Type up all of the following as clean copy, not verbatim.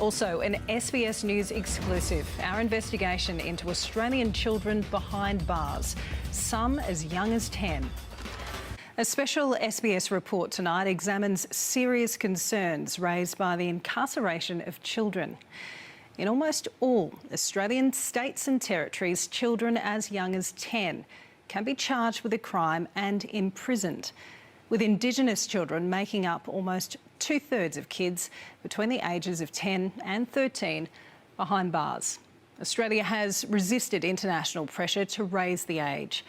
Also, an SBS News exclusive, our investigation into Australian children behind bars, some as young as 10. A special SBS report tonight examines serious concerns raised by the incarceration of children. In almost all Australian states and territories, children as young as 10 can be charged with a crime and imprisoned, with Indigenous children making up almost 2/3 of kids between the ages of 10 and 13 behind bars. Australia has resisted international pressure to raise the age.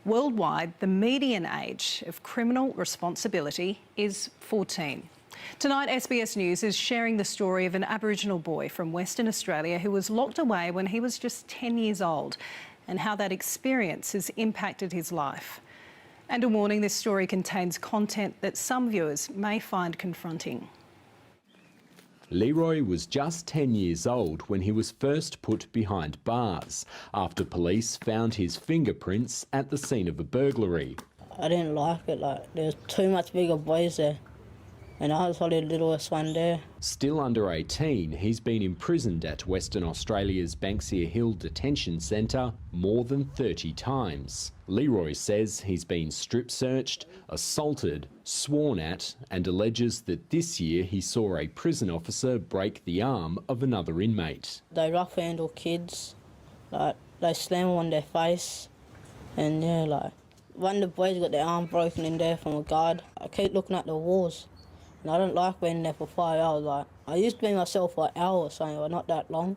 Worldwide, the median age of criminal responsibility is 14. Tonight, SBS News is sharing the story of an Aboriginal boy from Western Australia who was locked away when he was just 10 years old, and how that experience has impacted his life. And a warning, this story contains content that some viewers may find confronting. Leroy was just 10 years old when he was first put behind bars after police found his fingerprints at the scene of a burglary. I didn't like it, there was too much bigger boys there, and I was probably the littlest one there. Still under 18, he's been imprisoned at Western Australia's Banksia Hill detention centre more than 30 times. Leroy says he's been strip-searched, assaulted, sworn at, and alleges that this year he saw a prison officer break the arm of another inmate. They rough-handle kids, they slam them on their face, and one of the boys got their arm broken in there from a guard. I keep looking at the walls, and I don't like being there for 5 hours. I used to be myself for an hour or something, but not that long.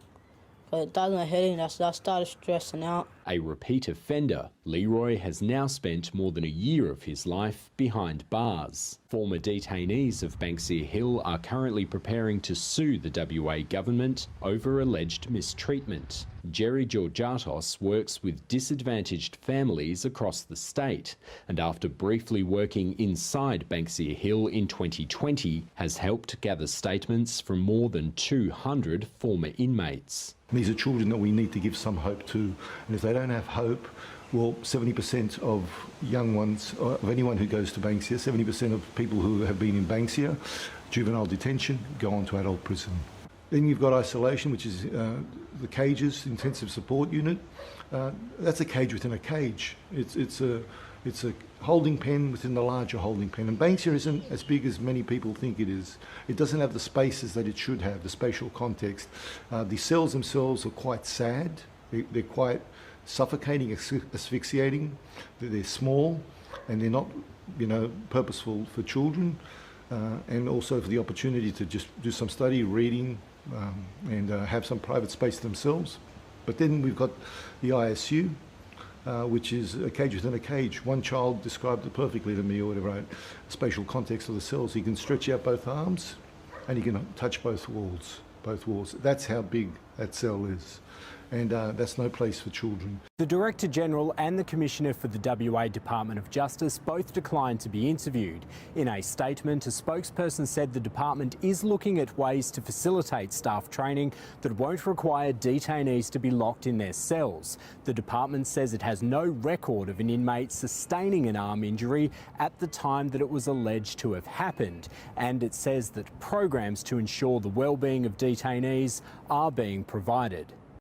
But it does my head in, I started stressing out. A repeat offender, Leroy has now spent more than a year of his life behind bars. Former detainees of Banksia Hill are currently preparing to sue the WA government over alleged mistreatment. Gerry Georgatos works with disadvantaged families across the state, and after briefly working inside Banksia Hill in 2020, has helped gather statements from more than 200 former inmates. These are children that we need to give some hope to, and if they don't have hope, well, 70% of young ones, of anyone who goes to Banksia, 70% of people who have been in Banksia, juvenile detention, go on to adult prison. Then you've got isolation, which is the cages, intensive support unit. That's a cage within a cage. It's a holding pen within the larger holding pen. And Banksia isn't as big as many people think it is. It doesn't have the spaces that it should have, the spatial context. The cells themselves are quite sad. They're quite suffocating, asphyxiating. They're small, and they're not, purposeful for children. And also for the opportunity to just do some study, reading, and have some private space themselves. But then we've got the ISU, which is a cage within a cage. One child described it perfectly to me, or whatever, right? Spatial context of the cells. He can stretch out both arms, and he can touch both walls. That's how big that cell is. And that's no place for children. The Director-General and the Commissioner for the WA Department of Justice both declined to be interviewed. In a statement, a spokesperson said the department is looking at ways to facilitate staff training that won't require detainees to be locked in their cells. The department says it has no record of an inmate sustaining an arm injury at the time that it was alleged to have happened, and it says that programs to ensure the well-being of detainees are being provided.